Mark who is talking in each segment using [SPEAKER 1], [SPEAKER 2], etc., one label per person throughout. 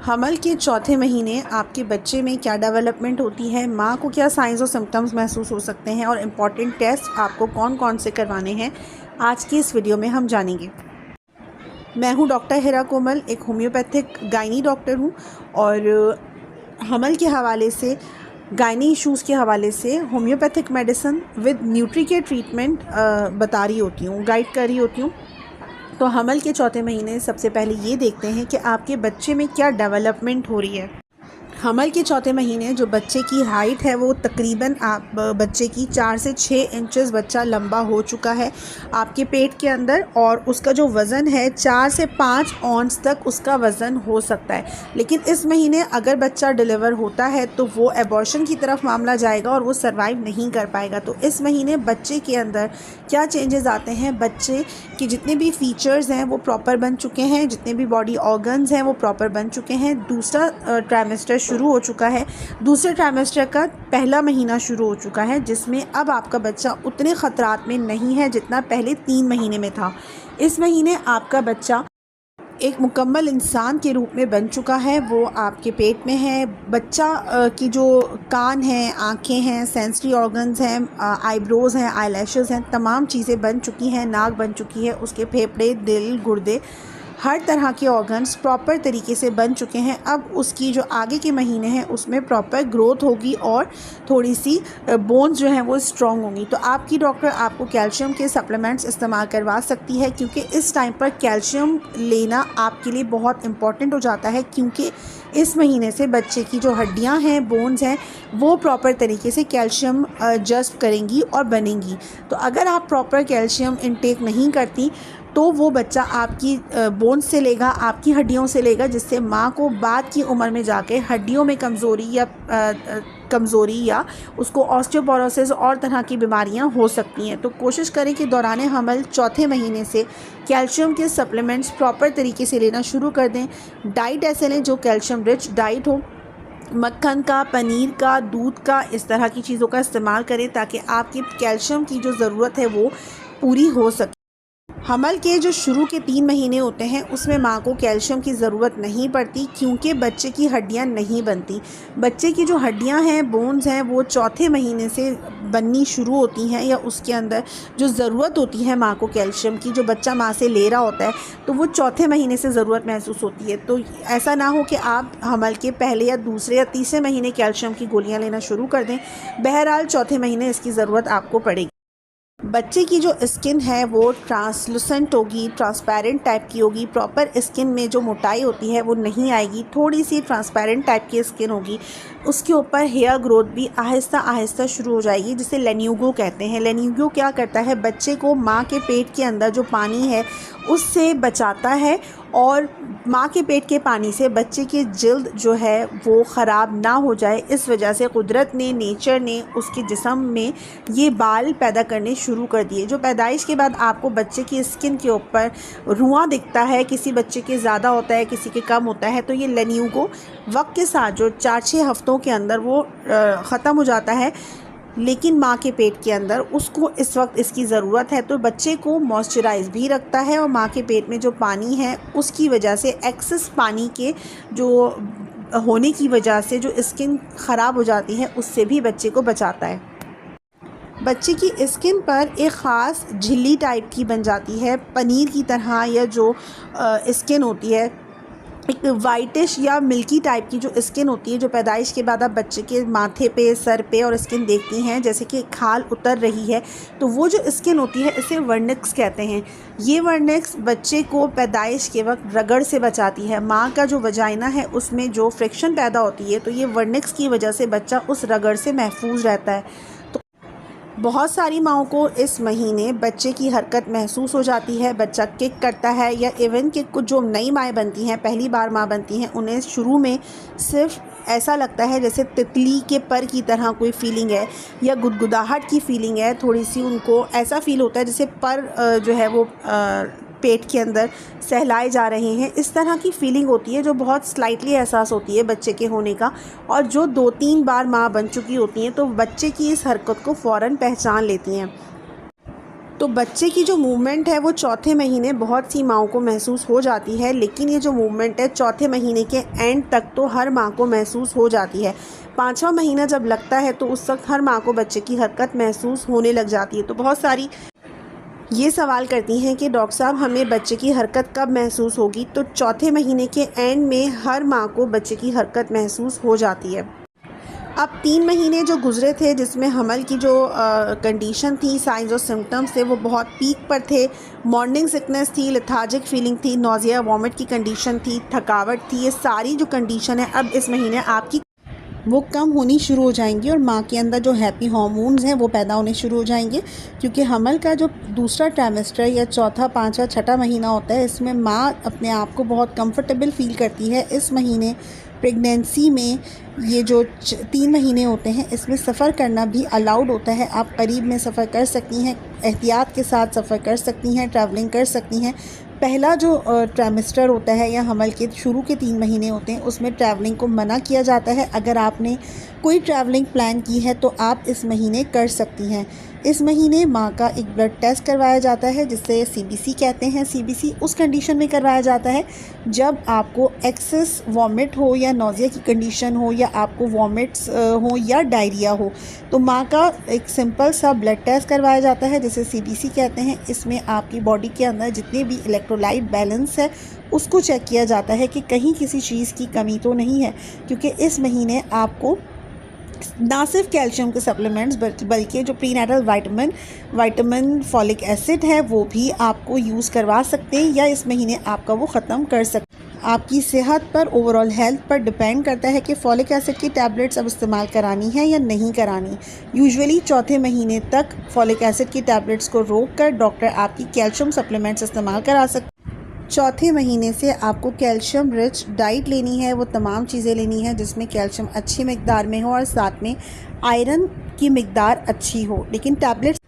[SPEAKER 1] हमल के चौथे महीने आपके बच्चे में क्या डेवलपमेंट होती है, माँ को क्या साइंस और सिम्टम्स महसूस हो सकते हैं और इम्पॉर्टेंट टेस्ट आपको कौन कौन से करवाने हैं, आज की इस वीडियो में हम जानेंगे। मैं हूँ डॉक्टर हिरा कोमल, एक होम्योपैथिक गायनी डॉक्टर हूँ और हमल के हवाले से, गायनी इश्यूज़ के हवाले से होम्योपैथिक मेडिसिन विद न्यूट्रीकेयर ट्रीटमेंट बता रही होती हूँ, गाइड कर रही होती हूँ। तो हमल के चौथे महीने सबसे पहले ये देखते हैं कि आपके बच्चे में क्या डेवलपमेंट हो रही है। हमल के चौथे महीने जो बच्चे की हाइट है वो तकरीबन बच्चे की 4 से 6 इंचेस बच्चा लंबा हो चुका है आपके पेट के अंदर, और उसका जो वज़न है 4 से 5 औंस तक उसका वज़न हो सकता है। लेकिन इस महीने अगर बच्चा डिलीवर होता है तो वो एबॉर्शन की तरफ मामला जाएगा और वो सर्वाइव नहीं कर पाएगा। तो इस महीने बच्चे के अंदर क्या चेंजेस आते हैं, बच्चे के जितने भी फीचर्स हैं वो प्रॉपर बन चुके हैं, जितने भी बॉडी ऑर्गन्स हैं वो प्रॉपर बन चुके हैं। दूसरा ट्राइमेस्टर शुरू हो चुका है, दूसरे ट्राइमेस्टर का पहला महीना शुरू हो चुका है, जिसमें अब आपका बच्चा उतने ख़तरात में नहीं है जितना पहले 3 महीने में था। इस महीने आपका बच्चा एक मुकम्मल इंसान के रूप में बन चुका है, वो आपके पेट में है। बच्चा की जो कान हैं, आँखें हैं, सेंसरी ऑर्गन्स हैं, आईब्रोज़ हैं, आईलैशेस हैं, तमाम चीज़ें बन चुकी हैं, नाक बन चुकी है, उसके फेफड़े, दिल, गुर्दे, हर तरह के ऑर्गन्स प्रॉपर तरीके से बन चुके हैं। अब उसकी जो आगे के महीने हैं उसमें प्रॉपर ग्रोथ होगी और थोड़ी सी बोन्स जो हैं वो स्ट्रॉन्ग होंगी। तो आपकी डॉक्टर आपको कैल्शियम के सप्लीमेंट्स इस्तेमाल करवा सकती है, क्योंकि इस टाइम पर कैल्शियम लेना आपके लिए बहुत इम्पॉर्टेंट हो जाता है, क्योंकि इस महीने से बच्चे की जो हड्डियां हैं, बोन्स हैं, वो प्रॉपर तरीके से कैल्शियम जज़्ब करेंगी और बनेंगी। तो अगर आप प्रॉपर कैल्शियम इंटेक नहीं करती तो वो बच्चा आपकी बोन्स से लेगा, आपकी हड्डियों से लेगा, जिससे माँ को बाद की उम्र में जाके हड्डियों में कमज़ोरी या उसको ऑस्टियोपोरोसिस और तरह की बीमारियां हो सकती हैं। तो कोशिश करें कि दौरान हमल चौथे महीने से कैल्शियम के सप्लीमेंट्स प्रॉपर तरीके से लेना शुरू कर दें। डाइट ऐसे लें जो कैल्शियम रिच डाइट हो, मक्खन का, पनीर का, दूध का, इस तरह की चीज़ों का इस्तेमाल करें ताकि आपकी कैल्शियम की जो ज़रूरत है वो पूरी हो सके। हमल के जो शुरू के 3 महीने होते हैं उसमें माँ को कैल्शियम की ज़रूरत नहीं पड़ती, क्योंकि बच्चे की हड्डियाँ नहीं बनती। बच्चे की जो हड्डियाँ हैं, बोन्स हैं, वो चौथे महीने से बननी शुरू होती हैं, या उसके अंदर जो ज़रूरत होती है माँ को कैल्शियम की, जो बच्चा माँ से ले रहा होता है, तो वो चौथे महीने से ज़रूरत महसूस होती है। तो ऐसा ना हो कि आप हमल के पहले या दूसरे या तीसरे महीने कैल्शियम की गोलियाँ लेना शुरू कर दें। बहरहाल चौथे महीने इसकी ज़रूरत आपको पड़ेगी। बच्चे की जो स्किन है वो ट्रांसलूसेंट होगी, ट्रांसपेरेंट टाइप की होगी। प्रॉपर स्किन में जो मोटाई होती है वो नहीं आएगी, थोड़ी सी ट्रांसपेरेंट टाइप की स्किन होगी। उसके ऊपर हेयर ग्रोथ भी आहिस्ता आहिस्ता शुरू हो जाएगी, जिसे लेन्यूगो कहते हैं। लेन्यूगो क्या करता है, बच्चे को माँ के पेट के अंदर जो पानी है उससे बचाता है, और माँ के पेट के पानी से बच्चे की जिल्द जो है वो ख़राब ना हो जाए। इस वजह से कुदरत ने, नेचर ने उसके जिस्म में ये बाल पैदा करने शुरू कर दिए। जो पैदाइश के बाद आपको बच्चे की स्किन के ऊपर रुआं दिखता है, किसी बच्चे के ज़्यादा होता है, किसी के कम होता है, तो ये लेन्यूगो वक्त के साथ जो 4-6 हफ्तों के अंदर वो ख़त्म हो जाता है। लेकिन माँ के पेट के अंदर उसको इस वक्त इसकी ज़रूरत है, तो बच्चे को मॉइस्चराइज़ भी रखता है, और माँ के पेट में जो पानी है उसकी वजह से, एक्सेस पानी के जो होने की वजह से जो स्किन ख़राब हो जाती है उससे भी बच्चे को बचाता है। बच्चे की स्किन पर एक ख़ास झिल्ली टाइप की बन जाती है, पनीर की तरह, या जो स्किन होती है एक वाइटिश या मिल्की टाइप की जो स्किन होती है, जो पैदाइश के बाद आप बच्चे के माथे पे, सर पे और स्किन देखती हैं जैसे कि खाल उतर रही है, तो वो जो स्किन होती है इसे वर्निक्स कहते हैं। ये वर्निक्स बच्चे को पैदाइश के वक्त रगड़ से बचाती है। माँ का जो वजाइना है उसमें जो फ्रिक्शन पैदा होती है, तो ये वर्निक्स की वजह से बच्चा उस रगड़ से महफूज रहता है। बहुत सारी माओं को इस महीने बच्चे की हरकत महसूस हो जाती है, बच्चा किक करता है, या इवन कि कुछ जो नई माएँ बनती हैं, पहली बार माँ बनती हैं, उन्हें शुरू में सिर्फ ऐसा लगता है जैसे तितली के पर की तरह कोई फीलिंग है, या गुदगुदाहट की फीलिंग है, थोड़ी सी उनको ऐसा फील होता है जैसे पर जो है वो पेट के अंदर सहलाए जा रहे हैं। इस तरह की फीलिंग होती है जो बहुत स्लाइटली एहसास होती है बच्चे के होने का, और जो 2-3 बार माँ बन चुकी होती हैं तो बच्चे की इस हरकत को फ़ौरन पहचान लेती हैं। तो बच्चे की जो मूवमेंट है वो चौथे महीने बहुत सी माँओं को महसूस हो जाती है, लेकिन ये जो मूवमेंट है चौथे महीने के एंड तक तो हर माँ को महसूस हो जाती है। 5वां महीना जब लगता है तो उस वक्त हर माँ को बच्चे की हरकत महसूस होने लग जाती है। तो बहुत सारी ये सवाल करती हैं कि डॉक्टर साहब हमें बच्चे की हरकत कब महसूस होगी। तो चौथे महीने के एंड में हर माँ को बच्चे की हरकत महसूस हो जाती है। अब 3 महीने जो गुज़रे थे जिसमें हमल की जो कंडीशन थी, साइंस और सिम्टम्स थे वो बहुत पीक पर थे। मॉर्निंग सिकनेस थी, लेथार्जिक फीलिंग थी, नोज़िया वॉमिट की कंडीशन थी, थकावट थी। ये सारी जो कंडीशन है अब इस महीने आपकी वो कम होनी शुरू हो जाएंगी और माँ के अंदर जो हैप्पी हार्मोन्स हैं वो पैदा होने शुरू हो जाएंगे। क्योंकि हमल का जो दूसरा ट्राइमेस्टर या चौथा, पाँचवा, छठा महीना होता है, इसमें माँ अपने आप को बहुत कंफर्टेबल फील करती है। इस महीने प्रेगनेंसी में ये जो 3 महीने होते हैं इसमें सफ़र करना भी अलाउड होता है। आप करीब में सफ़र कर सकती हैं, एहतियात के साथ सफ़र कर सकती हैं, ट्रैवलिंग कर सकती हैं। पहला जो ट्राइमेस्टर होता है या हमल के शुरू के 3 महीने होते हैं उसमें ट्रैवलिंग को मना किया जाता है। अगर आपने कोई ट्रैवलिंग प्लान की है तो आप इस महीने कर सकती हैं। इस महीने माँ का एक ब्लड टेस्ट करवाया जाता है जिसे सीबीसी कहते हैं। सीबीसी उस कंडीशन में करवाया जाता है जब आपको एक्सेस वॉमिट हो या नोज़िया की कंडीशन हो या आपको वॉमिट्स हो या डायरिया हो। तो माँ का एक सिंपल सा ब्लड टेस्ट करवाया जाता है जिसे सीबीसी कहते हैं। इसमें आपकी बॉडी के अंदर जितने भी इलेक्ट्रोलाइट बैलेंस है उसको चेक किया जाता है कि कहीं किसी चीज़ की कमी तो नहीं है। क्योंकि इस महीने आपको ना सिर्फ कैल्शियम के सप्लीमेंट्स बल्कि जो प्रीनेटल विटामिन फॉलिक एसिड है वो भी आपको यूज़ करवा सकते हैं या इस महीने आपका वो ख़त्म कर सकते हैं। आपकी सेहत पर, ओवरऑल हेल्थ पर डिपेंड करता है कि फॉलिक एसिड की टैबलेट्स अब इस्तेमाल करानी है या नहीं करानी। यूजुअली चौथे महीने तक फॉलिक एसिड की टैबलेट्स को रोक कर डॉक्टर आपकी कैल्शियम सप्लीमेंट्स इस्तेमाल करा सकते हैं। चौथे महीने से आपको कैल्शियम रिच डाइट लेनी है, वो तमाम चीज़ें लेनी है जिसमें कैल्शियम अच्छी मिकदार में हो और साथ में आयरन की मिकदार अच्छी हो। लेकिन टैबलेट्स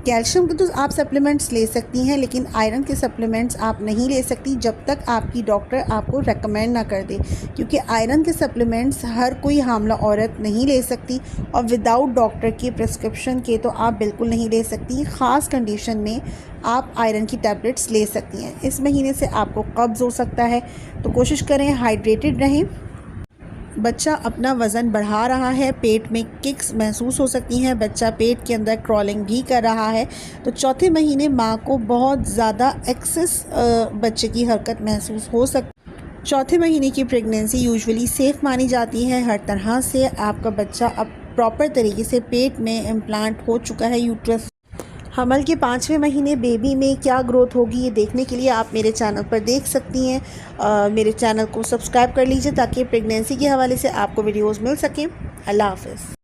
[SPEAKER 1] कैल्शियम के तो आप सप्लीमेंट्स ले सकती हैं, लेकिन आयरन के सप्लीमेंट्स आप नहीं ले सकती जब तक आपकी डॉक्टर आपको रेकमेंड ना कर दे। क्योंकि आयरन के सप्लीमेंट्स हर कोई हामला औरत नहीं ले सकती और विदाउट डॉक्टर के प्रिस्क्रिप्शन के तो आप बिल्कुल नहीं ले सकती। ख़ास कंडीशन में आप आयरन की टैबलेट्स ले सकती हैं। इस महीने से आपको कब्ज़ हो सकता है, तो कोशिश करें हाइड्रेटेड रहें। बच्चा अपना वज़न बढ़ा रहा है, पेट में किक्स महसूस हो सकती हैं, बच्चा पेट के अंदर क्रॉलिंग भी कर रहा है। तो चौथे महीने माँ को बहुत ज़्यादा एक्सेस बच्चे की हरकत महसूस हो सकती है। चौथे महीने की प्रेगनेंसी यूजुअली सेफ़ मानी जाती है हर तरह से। आपका बच्चा अब प्रॉपर तरीके से पेट में इम्प्लांट हो चुका है, यूट्रस। हमल के 5वें महीने बेबी में क्या ग्रोथ होगी ये देखने के लिए आप मेरे चैनल पर देख सकती हैं। मेरे चैनल को सब्सक्राइब कर लीजिए ताकि प्रेगनेंसी के हवाले से आपको वीडियोस मिल सकें। अल्लाह हाफ़िज़।